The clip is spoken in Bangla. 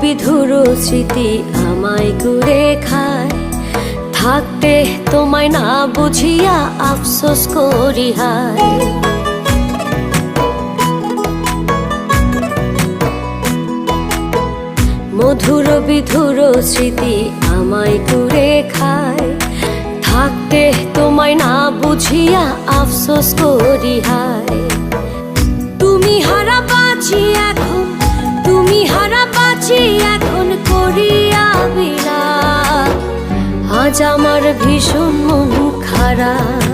বিধুর স্মৃতি আমায় কুড়ে খায়, থাকতে তোমায় না বুঝিয়া আফসোস করি হায়। মধুর বিধুর স্মৃতি আমায় কুড়ে খায়, থাকতে তোমায় না বুঝিয়া আফসোস করি হায়। তুমি হারা বাঁচি এখন, তুমি হারা বাঁচি এখন করিয়া বিলাপ, আজ আমার ভীষণ মন খারাপ।